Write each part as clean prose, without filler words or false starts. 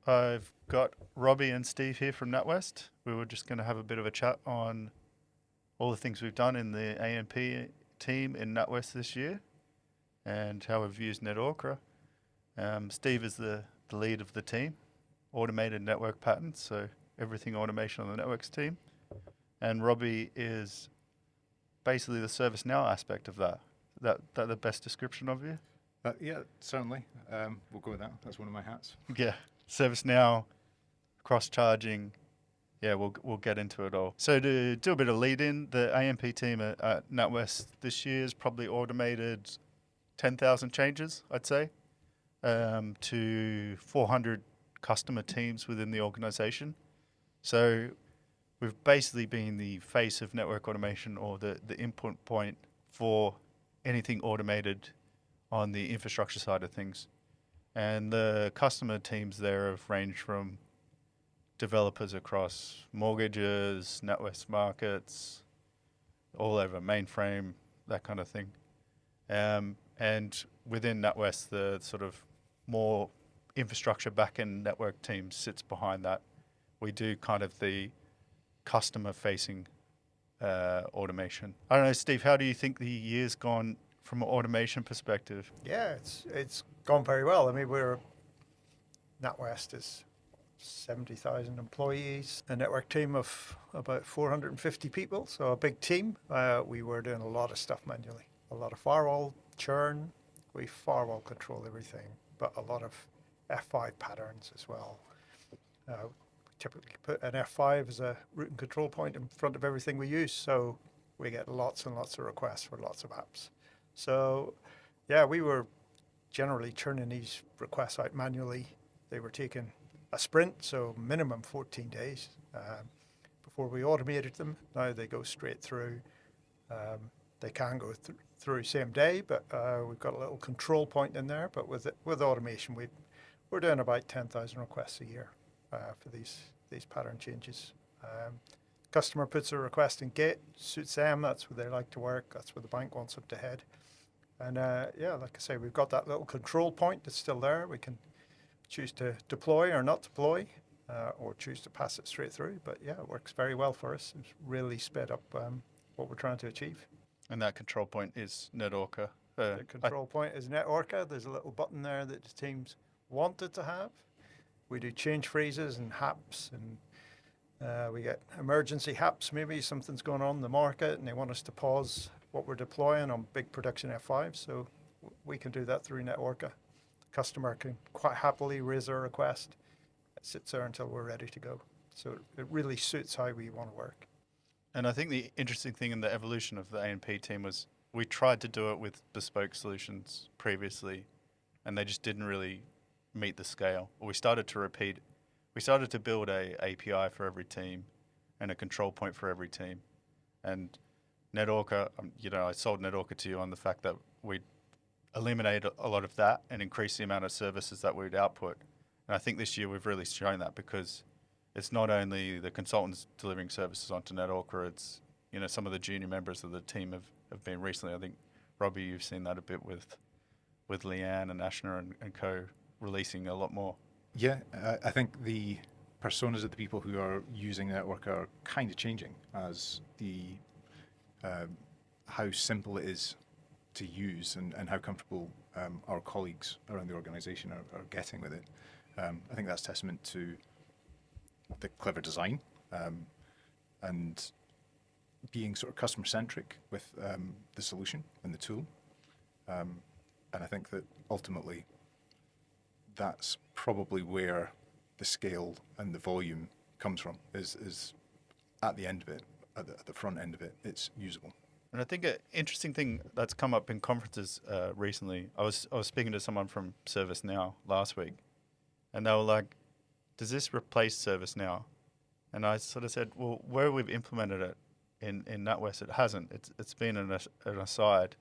I've got Robbie and Steve here from NatWest. We were just going to have a bit of a chat on all the things we've done in the AMP team in NatWest this year and how we've used NetOrca. Steve is the lead of the team, automated network patterns, so everything automation on the networks team. And Robbie is basically the ServiceNow aspect of that. That the best description of you? Yeah, certainly. We'll go with that. That's one of my hats. Yeah, ServiceNow, cross-charging. Yeah, we'll get into it all. So to do a bit of lead-in, the AMP team at NatWest this year has probably automated 10,000 changes, I'd say, to 400 customer teams within the organization. So we've basically been the face of network automation, or the input point for anything automated on the infrastructure side of things. And the customer teams there have ranged from developers across mortgages, NatWest markets, all over mainframe, that kind of thing. And within NatWest, the sort of more infrastructure backend network team sits behind that. We do kind of the customer-facing automation. I don't know, Steve, how do you think the year's gone from an automation perspective? Yeah, it's gone very well. I mean, NatWest is 70,000 employees, a network team of about 450 people, so a big team. We were doing a lot of stuff manually, a lot of firewall churn. We firewall control everything, but a lot of F5 patterns as well. We typically put an F5 as a root and control point in front of everything we use, so we get lots and lots of requests for lots of apps. So, yeah, we were generally churning these requests out manually. They were taking a sprint, so minimum 14 days before we automated them. Now they go straight through. They can go through same day, but we've got a little control point in there. But with automation, we're doing about 10,000 requests a year for these pattern changes. Customer puts a request in gate, suits them. That's where they like to work. That's where the bank wants them to head. And yeah, like I say, we've got that little control point that's still there. We can choose to deploy or not deploy, or choose to pass it straight through. But yeah, it works very well for us. It's really sped up what we're trying to achieve. And that control point is NetOrca. The control point is NetOrca. There's a little button there that the teams wanted to have. We do change phrases and haps, and we get emergency haps. Maybe something's going on in the market and they want us to pause what we're deploying on big production F5. So we can do that through NetOrca. The customer can quite happily raise a request. It sits there until we're ready to go. So it really suits how we want to work. And I think the interesting thing in the evolution of the A&P team was we tried to do it with bespoke solutions previously, and they just didn't really meet the scale. We started to build a API for every team and a control point for every team. And NetOrca, I sold NetOrca to you on the fact that we'd eliminate a lot of that and increase the amount of services that we'd output. And I think this year we've really shown that, because it's not only the consultants delivering services onto NetOrca, it's some of the junior members of the team have been recently. I think, Robbie, you've seen that a bit with Leanne and Ashna and co releasing a lot more. Yeah, I think the personas of the people who are using NetOrca are kind of changing as how simple it is to use and how comfortable our colleagues around the organization are getting with it. I think that's testament to the clever design and being sort of customer-centric with the solution and the tool. And I think that ultimately that's probably where the scale and the volume comes from, is at the end of it, at the front end of it, it's usable. And I think an interesting thing that's come up in conferences recently, I was speaking to someone from ServiceNow last week, and they were like, does this replace ServiceNow? And I sort of said, well, where we've implemented it in NatWest, it hasn't. It's been an aside.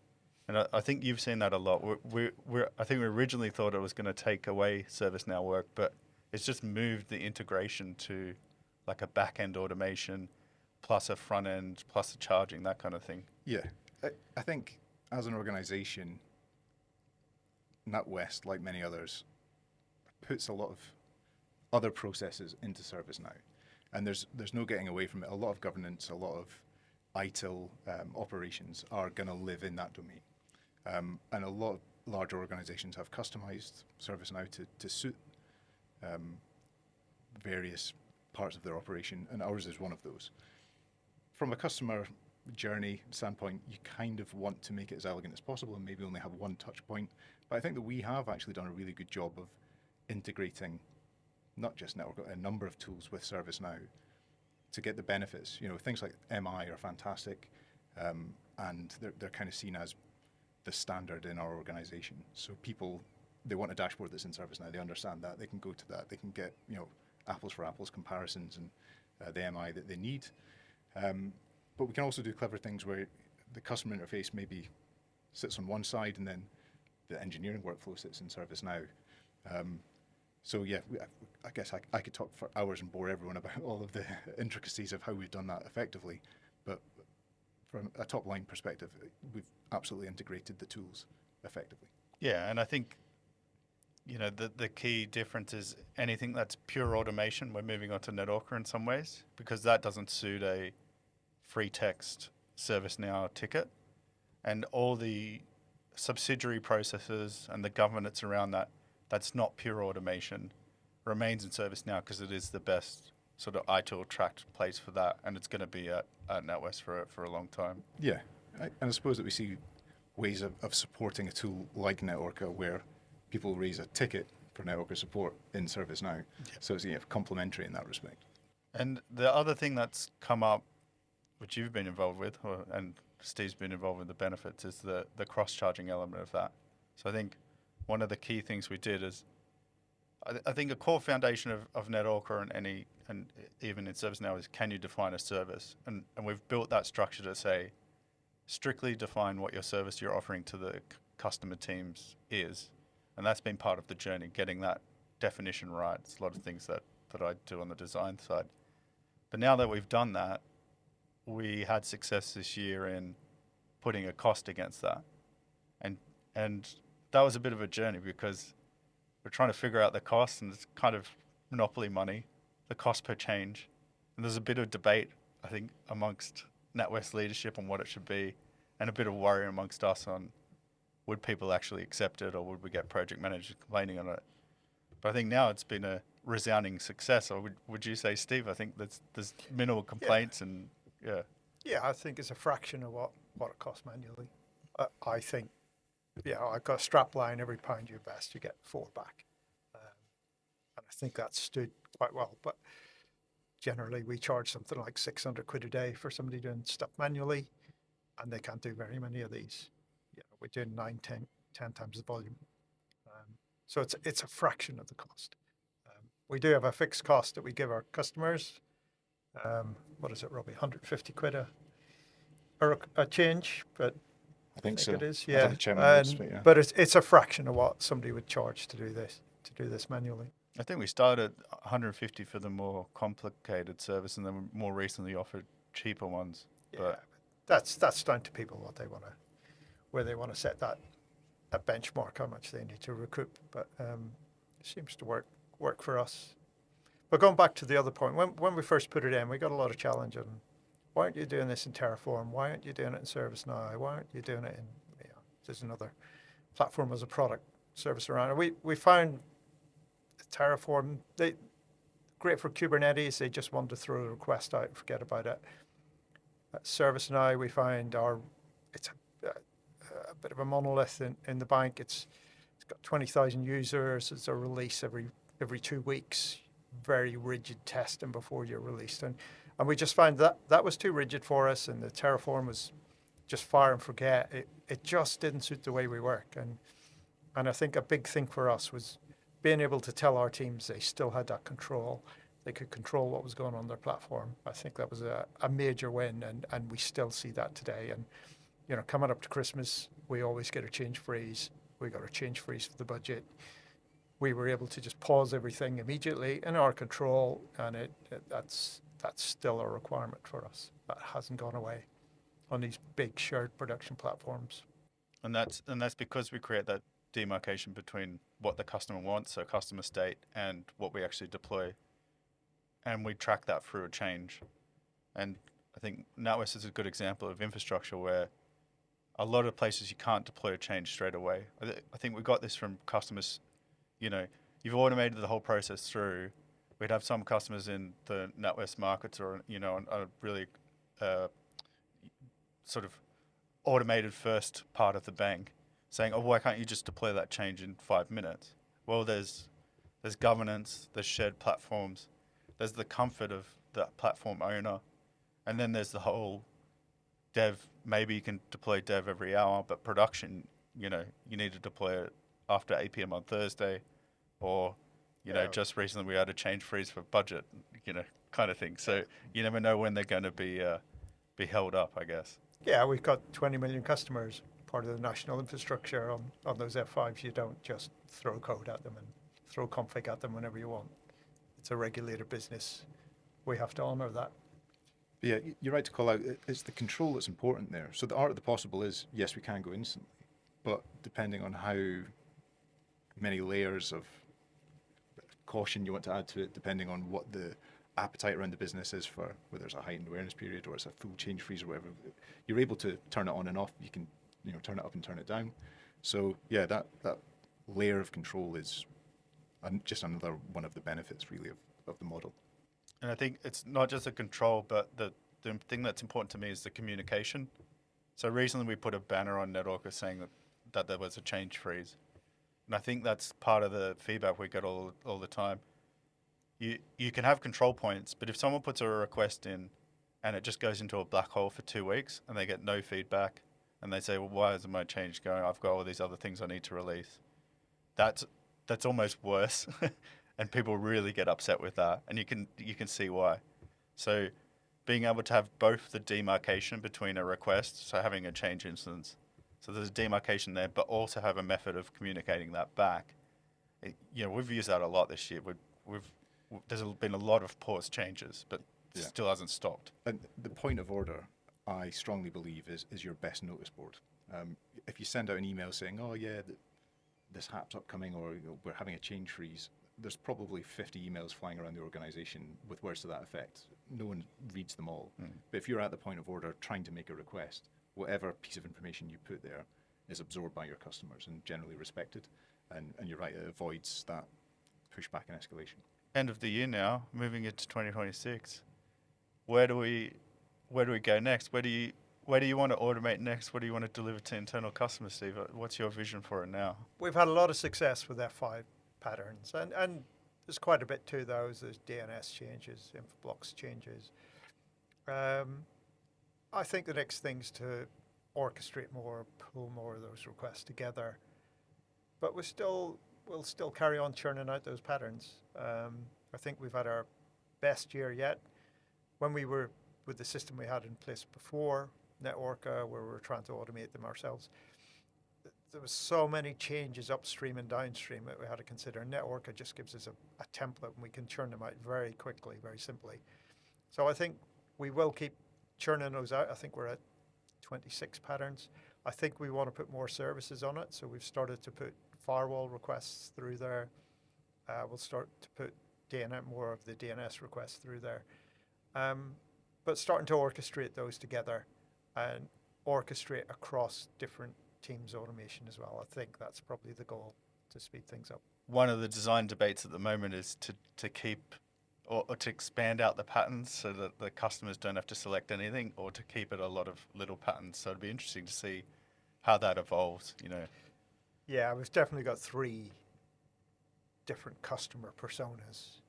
And I think you've seen that a lot. I think we originally thought it was going to take away ServiceNow work, but it's just moved the integration to like a back-end automation plus a front end plus a charging, that kind of thing. Yeah, I think as an organization, NatWest, like many others, puts a lot of other processes into ServiceNow. And there's no getting away from it. A lot of governance, a lot of ITIL operations are going to live in that domain. And a lot of larger organizations have customized ServiceNow to suit various parts of their operation, and ours is one of those. From a customer journey standpoint, you kind of want to make it as elegant as possible and maybe only have one touch point. But I think that we have actually done a really good job of integrating not just NetOrca, a number of tools with ServiceNow to get the benefits. You know, things like MI are fantastic, and they're kind of seen as the standard in our organization. So people, they want a dashboard that's in ServiceNow. They understand that. They can go to that. They can get, you know, apples for apples comparisons and the MI that they need. But we can also do clever things where the customer interface maybe sits on one side and then the engineering workflow sits in ServiceNow. So yeah, I guess I could talk for hours and bore everyone about all of the intricacies of how we've done that effectively. But from a top line perspective, we've absolutely integrated the tools effectively. Yeah, and I think, you know, the key difference is anything that's pure automation, we're moving on to NetOrca in some ways, because that doesn't suit a free text ServiceNow ticket. And all the subsidiary processes and the governance around that, that's not pure automation, remains in ServiceNow because it is the best sort of ITIL tracked place for that, and it's going to be at NatWest for a long time. Yeah, and I suppose that we see ways of supporting a tool like NetOrca where people raise a ticket for NetOrca support in ServiceNow. Yeah. So it's complementary in that respect. And the other thing that's come up, which you've been involved with, and Steve's been involved with the benefits, is the cross-charging element of that. So I think one of the key things we did is, I think a core foundation of NetOrca and even in ServiceNow is, can you define a service? And we've built that structure to say, strictly define what your service you're offering to the customer teams is. And that's been part of the journey, getting that definition right. It's a lot of things that I do on the design side. But now that we've done that, we had success this year in putting a cost against that. And that was a bit of a journey because we're trying to figure out the cost, and it's kind of monopoly money, the cost per change. And there's a bit of debate, I think, amongst NatWest leadership on what it should be, and a bit of worry amongst us on would people actually accept it, or would we get project managers complaining on it. But I think now it's been a resounding success. Or would you say, Steve? I think there's minimal complaints, and yeah. Yeah, I think it's a fraction of what it costs manually. I think, I've got a strap line, every pound you invest, you get 4 back. And I think that's stood quite well. But generally, we charge something like 600 quid a day for somebody doing stuff manually, and they can't do very many of these. We're doing 9, 10 times the volume. So it's a fraction of the cost. We do have a fixed cost that we give our customers. What is it, Robbie? 150 quid a change, but I think so. It is, yeah. But it's a fraction of what somebody would charge to do this manually. I think we started 150 for the more complicated service, and then more recently offered cheaper ones. Yeah, but that's down to people where they want to set that benchmark, how much they need to recoup. But it seems to work for us. But going back to the other point, when we first put it in, we got a lot of challenge on, why aren't you doing this in Terraform? Why aren't you doing it in ServiceNow? Why aren't you doing it in, there's another platform as a product service around it. We found Terraform, great for Kubernetes. They just want to throw the request out and forget about it. At ServiceNow, we find it's a bit of a monolith in the bank. It's got 20,000 users. It's a release every 2 weeks. Very rigid testing before you're released, and we just found that was too rigid for us, and the Terraform was just fire and forget. It just didn't suit the way we work, and I think a big thing for us was being able to tell our teams they still had that control. They could control what was going on their platform. I think that was a major win, and we still see that today. And coming up to Christmas, we always get a change freeze. We got a change freeze for the budget. We were able to just pause everything immediately in our control, and that's still a requirement for us. That hasn't gone away on these big shared production platforms. And that's because we create that demarcation between what the customer wants, so customer state, and what we actually deploy. And we track that through a change. And I think NatWest is a good example of infrastructure where a lot of places you can't deploy a change straight away. I think we got this from customers, you've automated the whole process through. We'd have some customers in the NatWest markets or, on a really sort of automated first part of the bank saying, oh, why can't you just deploy that change in 5 minutes? Well, there's governance, there's shared platforms, there's the comfort of the platform owner, and then there's the whole dev. Maybe you can deploy dev every hour, but production, you need to deploy it after 8 p.m. on Thursday, or, just recently we had a change freeze for budget, kind of thing. So you never know when they're going to be held up, I guess. Yeah, we've got 20 million customers, part of the national infrastructure on those F5s. You don't just throw code at them and throw config at them whenever you want. It's a regulated business. We have to honor that. Yeah, you're right to call out, it's the control that's important there. So the art of the possible is, yes, we can go instantly, but depending on how many layers of caution you want to add to it, depending on what the appetite around the business is for whether it's a heightened awareness period or it's a full change freeze or whatever, you're able to turn it on and off. You can, turn it up and turn it down. So yeah, that layer of control is just another one of the benefits really of the model. And I think it's not just the control, but the thing that's important to me is the communication. So recently we put a banner on NetOrca saying that there was a change freeze. And I think that's part of the feedback we get all the time. You can have control points, but if someone puts a request in and it just goes into a black hole for 2 weeks and they get no feedback and they say, well, why isn't my change going? I've got all these other things I need to release. That's almost worse. And people really get upset with that, and you can see why. So being able to have both the demarcation between a request, so having a change instance, so there's a demarcation there, but also have a method of communicating that back. We've used that a lot this year. There's been a lot of pause changes, but it still hasn't stopped. And the point of order, I strongly believe, is your best notice board. If you send out an email saying, oh yeah, this hap's upcoming, or we're having a change freeze, there's probably 50 emails flying around the organization with words to that effect. No one reads them all. But if you're at the point of order trying to make a request, whatever piece of information you put there is absorbed by your customers and generally respected. And you're right, it avoids that pushback and escalation. End of the year now, moving into 2026. Where do we go next? Where do you want to automate next? What do you want to deliver to internal customers, Steve? What's your vision for it now? We've had a lot of success with F5 patterns, and there's quite a bit to those. There's DNS changes, Infoblox changes. I think the next thing's to orchestrate more, pull more of those requests together. But we'll still carry on churning out those patterns. I think we've had our best year yet. When we were with the system we had in place before, NetOrca, where we were trying to automate them ourselves, there was so many changes upstream and downstream that we had to consider. NetOrca just gives us a template, and we can churn them out very quickly, very simply. So I think we will keep churning those out. I think we're at 26 patterns. I think we want to put more services on it, so we've started to put firewall requests through there. We'll start to put more of the DNS requests through there. But starting to orchestrate those together and orchestrate across different teams automation as well. I think that's probably the goal, to speed things up. One of the design debates at the moment is to keep or to expand out the patterns so that the customers don't have to select anything, or to keep it a lot of little patterns. So it'd be interesting to see how that evolves, Yeah, we've definitely got 3 different customer personas.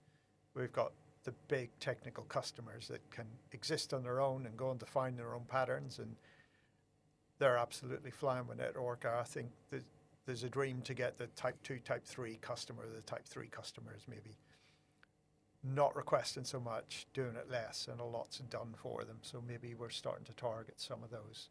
We've got the big technical customers that can exist on their own and go and define their own patterns, and they're absolutely flying with NetOrca. I think there's a dream to get the type 2, type 3 customer. The type 3 customers maybe not requesting so much, doing it less, and a lot's done for them. So maybe we're starting to target some of those.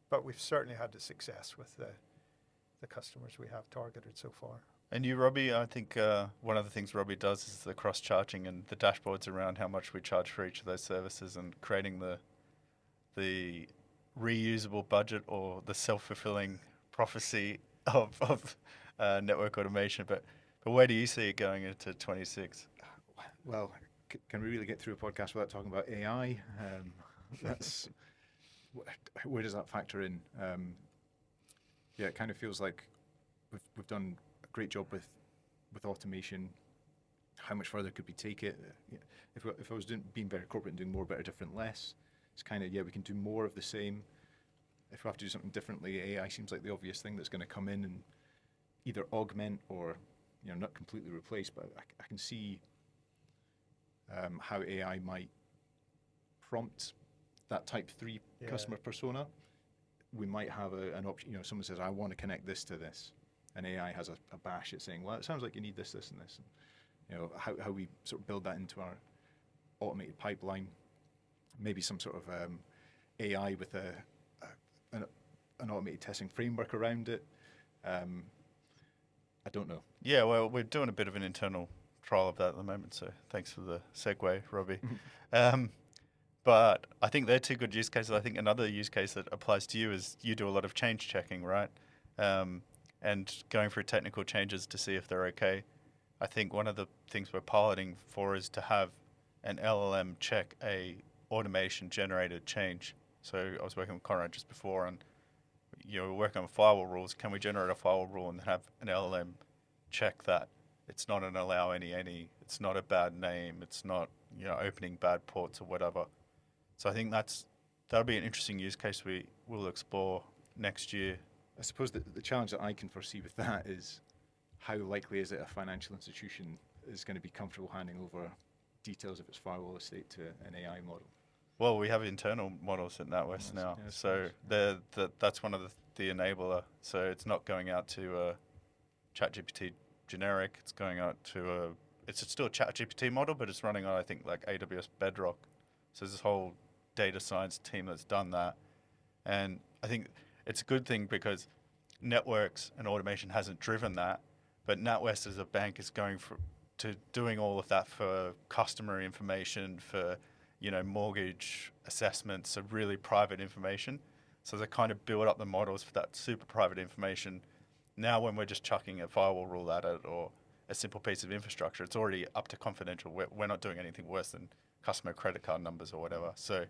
But we've certainly had the success with the customers we have targeted so far. And you, Robbie, I think one of the things Robbie does is the cross-charging and the dashboards around how much we charge for each of those services, and creating the reusable budget or the self-fulfilling prophecy of network automation, but where do you see it going into 26? Well, can we really get through a podcast without talking about AI? That's where does that factor in? Yeah, it kind of feels like we've done a great job with automation. How much further could we take it? If I was being very corporate and doing more, better, different, less, it's kind of, yeah, we can do more of the same. If we have to do something differently, AI seems like the obvious thing that's going to come in and either augment or, not completely replace. But I can see how AI might prompt that type 3 customer persona. We might have an option, someone says, I want to connect this to this. And AI has a bash at saying, well, it sounds like you need this, this, and this. And, how we sort of build that into our automated pipeline, maybe some sort of AI with an automated testing framework around it. I don't know. Yeah, well, we're doing a bit of an internal trial of that at the moment, so thanks for the segue, Robbie. But I think they're two good use cases. I think another use case that applies to you is you do a lot of change checking, right? And going through technical changes to see if they're okay. I think one of the things we're piloting for is to have an LLM check a automation generated change. So I was working with Conrad just before, and we're working on firewall rules. Can we generate a firewall rule and have an LLM check that it's not an allow any, it's not a bad name, it's not opening bad ports or whatever. So I think that'll be an interesting use case we will explore next year. I suppose the challenge that I can foresee with that is how likely is it a financial institution is going to be comfortable handing over details of its firewall estate to an AI model? Well, we have internal models at NatWest now, so that's one of the enabler. So it's not going out to a ChatGPT generic. It's going out to it's still a ChatGPT model, but it's running on, I think, like AWS Bedrock. So there's this whole data science team that's done that, and I think it's a good thing because networks and automation hasn't driven that, but NatWest as a bank is going to doing all of that for customer information, for mortgage assessments, so really private information. So they kind of build up the models for that super private information. Now when we're just chucking a firewall rule at it or a simple piece of infrastructure, it's already up to confidential. We're not doing anything worse than customer credit card numbers or whatever. So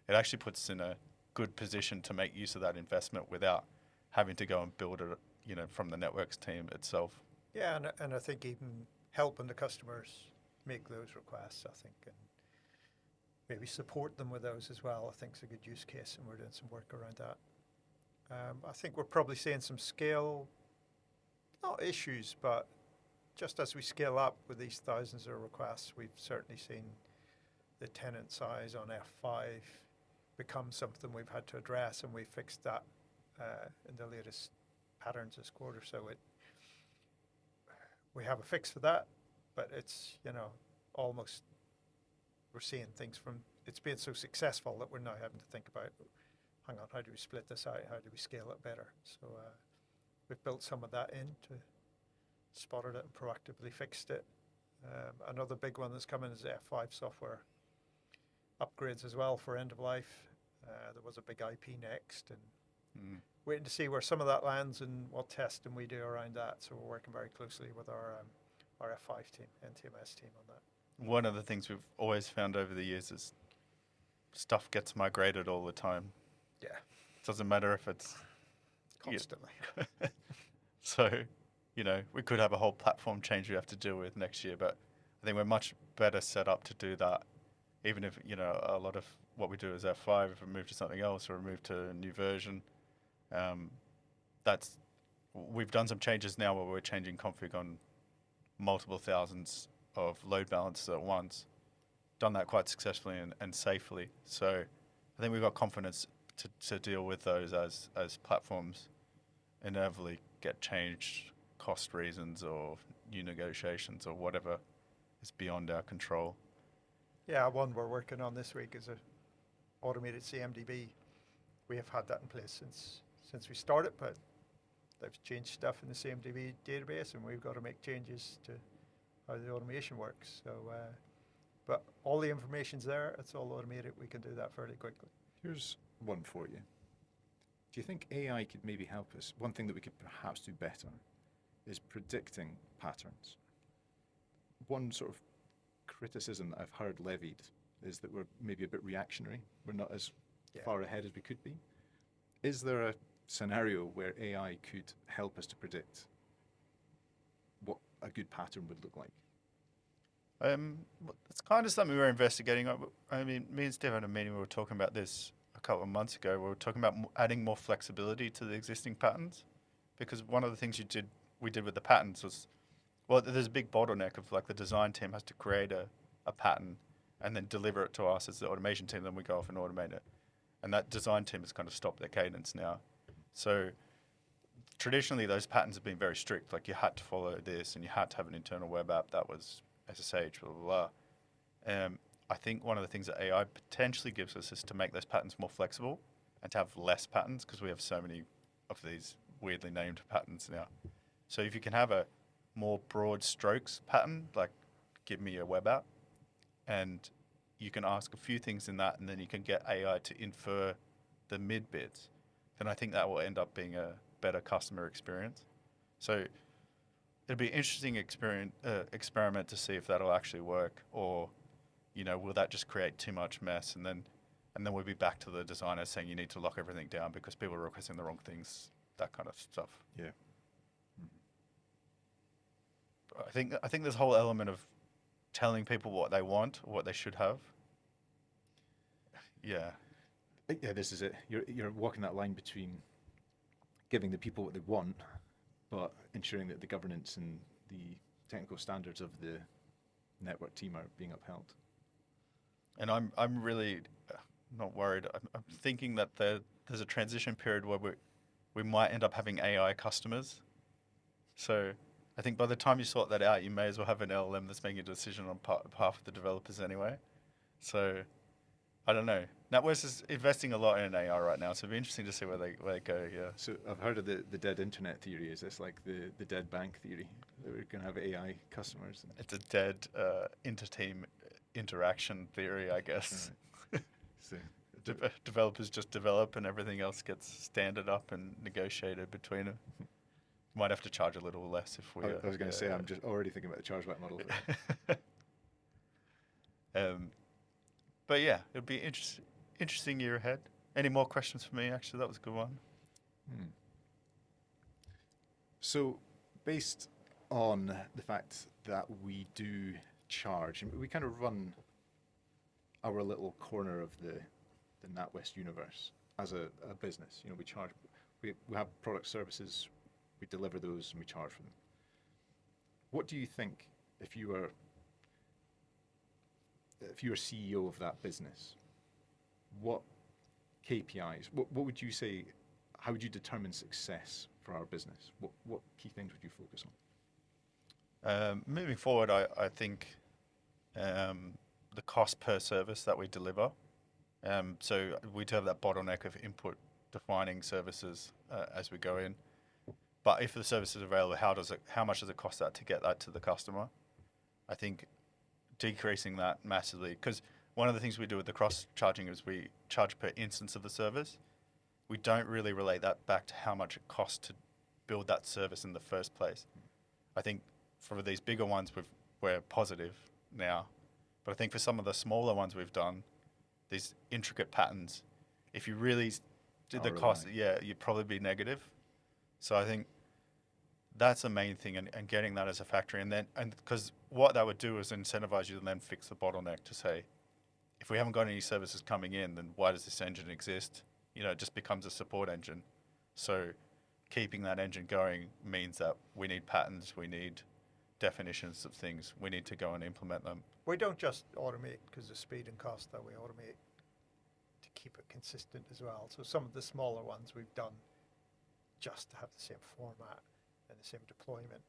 it actually puts us in a good position to make use of that investment without having to go and build it, from the networks team itself. Yeah, and I think even helping the customers make those requests, I think, and maybe support them with those as well, I think is a good use case, and we're doing some work around that. I think we're probably seeing some scale, not issues, but just as we scale up with these thousands of requests, we've certainly seen the tenant size on F5 become something we've had to address, and we fixed that in the latest patterns this quarter. So we have a fix for that, but it's, almost, we're seeing things from, it's been so successful that we're now having to think about, hang on, how do we split this out? How do we scale it better? So we've built some of that in to spotted it and proactively fixed it. Another big one that's coming is F5 software upgrades as well for end of life. There was a big IP next, and waiting to see where some of that lands and what testing we do around that. So we're working very closely with our F5 team, NTMS team on that. One of the things we've always found over the years is stuff gets migrated all the time. Yeah. It doesn't matter if it's constantly. So, we could have a whole platform change we have to deal with next year, but I think we're much better set up to do that. Even if, a lot of what we do is F5, if we move to something else or we move to a new version, we've done some changes now where we're changing config on multiple thousands of load balancers at once. Done that quite successfully and safely. So I think we've got confidence to deal with those as platforms inevitably get changed, cost reasons or new negotiations or whatever is beyond our control. Yeah, one we're working on this week is a automated CMDB. We have had that in place since we started, but they've changed stuff in the CMDB database, and we've got to make changes to how the automation works. So, but all the information's there. It's all automated. We can do that fairly quickly. Here's one for you. Do you think AI could maybe help us? One thing that we could perhaps do better is predicting patterns. One sort of criticism that I've heard levied is that we're maybe a bit reactionary. We're not as far ahead as we could be. Is there a scenario where AI could help us to predict what a good pattern would look like? It's kind of something we're investigating. I mean, me and Steve had a meeting. We were talking about this a couple of months ago. We were talking about adding more flexibility to the existing patterns, because one of the things we did with the patterns was, well, there's a big bottleneck of like the design team has to create a pattern and then deliver it to us as the automation team. Then we go off and automate it, and that design team has kind of stopped their cadence now. So traditionally, those patterns have been very strict. Like you had to follow this, and you had to have an internal web app that was SSH, blah, blah, blah. I think one of the things that AI potentially gives us is to make those patterns more flexible and to have less patterns, because we have so many of these weirdly named patterns now. So if you can have a more broad strokes pattern, like give me a web app, and you can ask a few things in that, and then you can get AI to infer the mid bits, then I think that will end up being a better customer experience. So it'll be an interesting experiment to see if that'll actually work, or, will that just create too much mess, and then we'll be back to the designers saying you need to lock everything down because people are requesting the wrong things, that kind of stuff. Yeah. But I think this whole element of telling people what they want, or what they should have. Yeah. Yeah, this is it. You're walking that line between giving the people what they want, but ensuring that the governance and the technical standards of the network team are being upheld. And I'm really not worried. I'm thinking that there's a transition period where we might end up having AI customers. So I think by the time you sort that out, you may as well have an LLM that's making a decision on behalf of the developers anyway. So I don't know. NatWest is investing a lot in AI right now, so it'll be interesting to see where they go. Yeah. So I've heard of the dead internet theory. Is this like the dead bank theory, that we're going to have AI customers? It's a dead inter-team interaction theory, I guess. Right. So Developers just develop, and everything else gets standard up and negotiated between them. Might have to charge a little less if we. I was going to say, I'm just already thinking about the chargeback model. But yeah, it'll be interesting year ahead. Any more questions for me? Actually, that was a good one. So, based on the fact that we do charge, and we kind of run our little corner of the NatWest universe as a business. We charge, we have product services, we deliver those, and we charge for them. What do you think, if you were CEO of that business, what KPIs, what would you say, how would you determine success for our business? What key things would you focus on? Moving forward, I think the cost per service that we deliver. So we do have that bottleneck of input defining services as we go in. But if the service is available, how much does it cost that to get that to the customer? I think decreasing that massively, because one of the things we do with the cross charging is we charge per instance of the service. We don't really relate that back to how much it costs to build that service in the first place. I think for these bigger ones, we're positive now, but I think for some of the smaller ones we've done, these intricate patterns, if you really did the cost, you'd probably be negative. So I think that's the main thing, and getting that as a factory, and because what that would do is incentivize you to then fix the bottleneck to say, if we haven't got any services coming in, then why does this engine exist? It just becomes a support engine. So keeping that engine going means that we need patterns, we need definitions of things, we need to go and implement them. We don't just automate because of speed and cost, that we automate to keep it consistent as well. So some of the smaller ones we've done just to have the same format and the same deployment,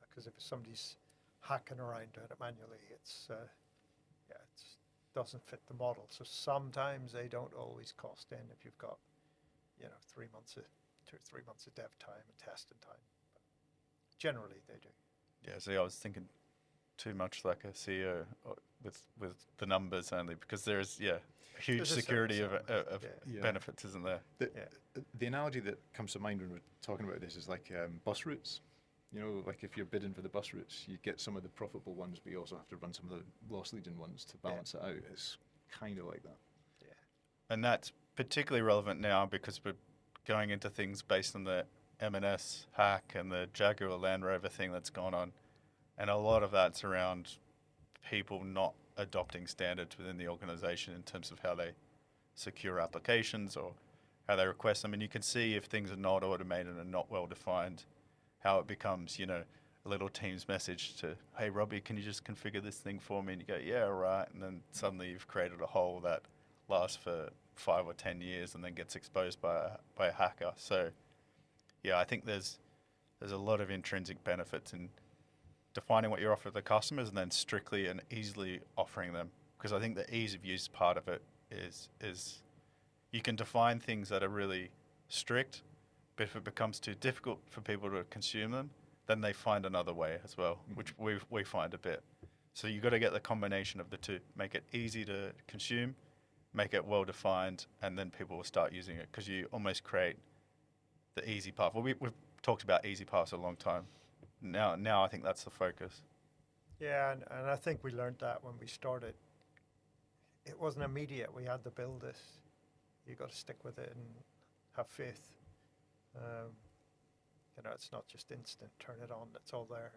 because if somebody's hacking around doing it manually, it doesn't fit the model. So sometimes they don't always cost in if you've got 2 or 3 months of dev time and testing time. But generally they do. Yeah, so I was thinking too much like a CEO with the numbers only, because there is a huge There's a security certain of Yeah. benefits, isn't there? The analogy that comes to mind when we're talking about this is like bus routes. You know, like if you're bidding for the bus routes, you get some of the profitable ones, but you also have to run some of the loss-leading ones to balance it out. It's kind of like that. Yeah. And that's particularly relevant now because we're going into things based on the M&S hack and the Jaguar Land Rover thing that's gone on. And a lot of that's around people not adopting standards within the organization in terms of how they secure applications or how they request them. And you can see if things are not automated and not well defined, how it becomes, a little Teams message to, hey, Robbie, can you just configure this thing for me? And you go, yeah, all right. And then suddenly you've created a hole that lasts for 5 or 10 years and then gets exposed by a hacker. So, yeah, I think there's a lot of intrinsic benefits in defining what you offer the customers and then strictly and easily offering them. Because I think the ease of use part of it is you can define things that are really strict, but if it becomes too difficult for people to consume them, then they find another way as well, which we find a bit. So you've got to get the combination of the two. Make it easy to consume, make it well defined, and then people will start using it because you almost create the easy path. Well, we've talked about easy paths a long time. Now I think that's the focus. Yeah, and I think we learned that when we started. It wasn't immediate. We had to build this. You got to stick with it and have faith. It's not just instant. Turn it on. It's all there.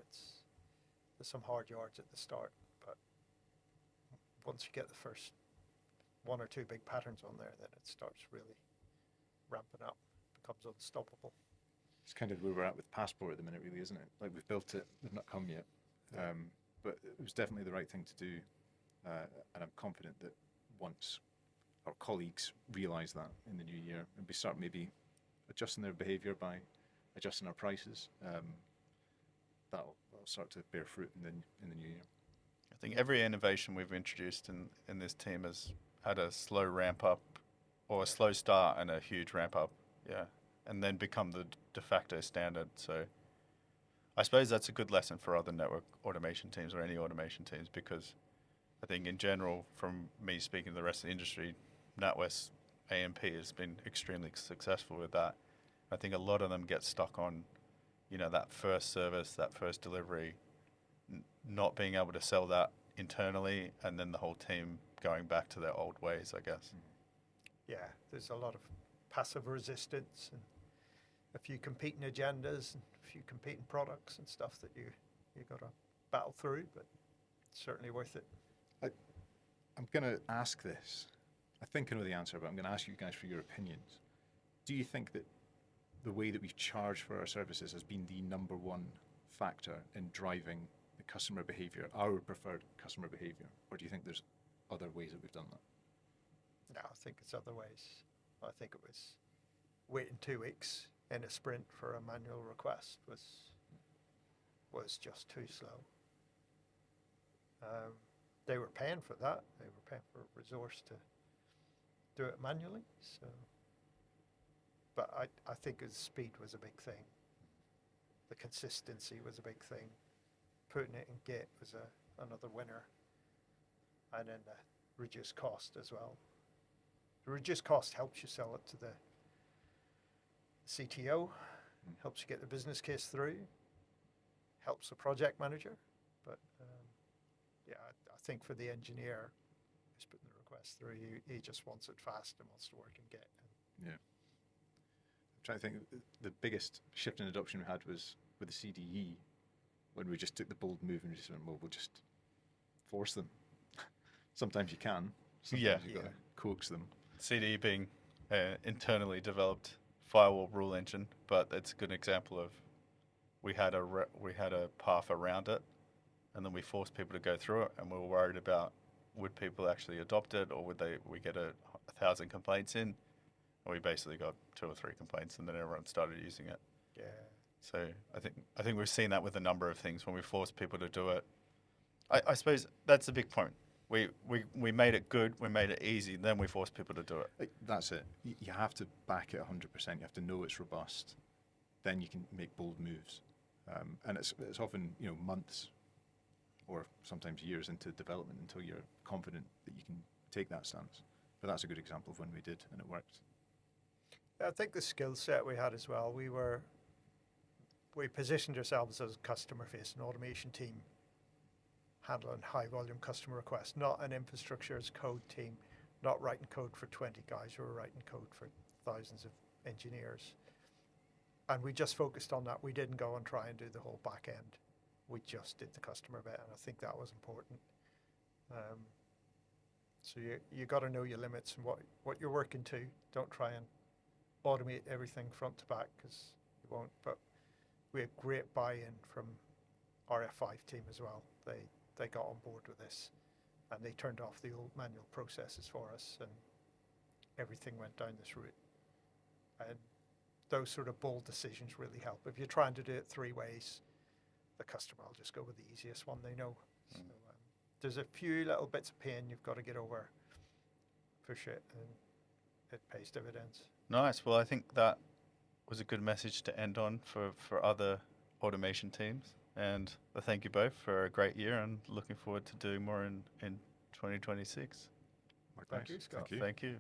There's some hard yards at the start, but once you get the first 1 or 2 big patterns on there, then it starts really ramping up. Becomes unstoppable. It's kind of where we're at with Passport at the minute, really, isn't it? Like we've built it, we've not come yet, but it was definitely the right thing to do, and I'm confident that once our colleagues realise that in the new year, and we start maybe adjusting their behaviour by adjusting our prices, that'll start to bear fruit in the new year. I think every innovation we've introduced in this team has had a slow ramp up or a slow start and a huge ramp up, and then become the de facto standard. So I suppose that's a good lesson for other network automation teams or any automation teams, because I think in general, from me speaking to the rest of the industry, NatWest AMP has been extremely successful with that. I think a lot of them get stuck on, that first service, that first delivery, not being able to sell that internally, and then the whole team going back to their old ways, I guess. Yeah, there's a lot of passive resistance and a few competing agendas and a few competing products and stuff that you got to battle through, but it's certainly worth it. I'm going to ask this. I think I know the answer, but I'm going to ask you guys for your opinions. Do you think that the way that we've charged for our services has been the number one factor in driving the customer behaviour, our preferred customer behaviour, or do you think there's other ways that we've done that? No, I think it's other ways. I think it was waiting 2 weeks in a sprint for a manual request was just too slow. They were paying for that. They were paying for a resource to do it manually. So, but I think speed was a big thing. The consistency was a big thing. Putting it in Git was another winner. And then the reduced cost as well. The reduced cost helps you sell it to the CTO, helps you get the business case through, helps the project manager. But I think for the engineer who's putting the request through, he just wants it fast and wants to work in Git. Yeah. I'm trying to think, the biggest shift in adoption we had was with the CDE, when we just took the bold move and we just went, well, we'll just force them. Sometimes you can. Sometimes you've got to coax them. CDE being internally developed firewall rule engine, but it's a good example of we had a path around it, and then we forced people to go through it, and we were worried about would people actually adopt it, or would we get 1,000 complaints in, and we basically got 2 or 3 complaints, and then everyone started using it. Yeah. So I think we've seen that with a number of things when we force people to do it. I suppose that's the big point. We made it good, we made it easy, then we forced people to do it. That's it. You have to back it 100%. You have to know it's robust. Then you can make bold moves. And it's often months or sometimes years into development until you're confident that you can take that stance. But that's a good example of when we did and it worked. I think the skill set we had as well, we positioned ourselves as a customer-facing automation team, handling high-volume customer requests, not an infrastructure as code team, not writing code for 20 guys who were writing code for thousands of engineers. And we just focused on that. We didn't go and try and do the whole back end. We just did the customer bit, and I think that was important. So you got to know your limits and what you're working to. Don't try and automate everything front to back, because you won't. But we had great buy-in from our F5 team as well. They got on board with this, and they turned off the old manual processes for us, and everything went down this route. And those sort of bold decisions really help. If you're trying to do it three ways, the customer will just go with the easiest one they know. So there's a few little bits of pain you've got to get over, push it, and it pays dividends. Nice. Well, I think that was a good message to end on for other automation teams. And I thank you both for a great year, and looking forward to doing more in 2026. Thank you, Scott. Thank you. Thank you.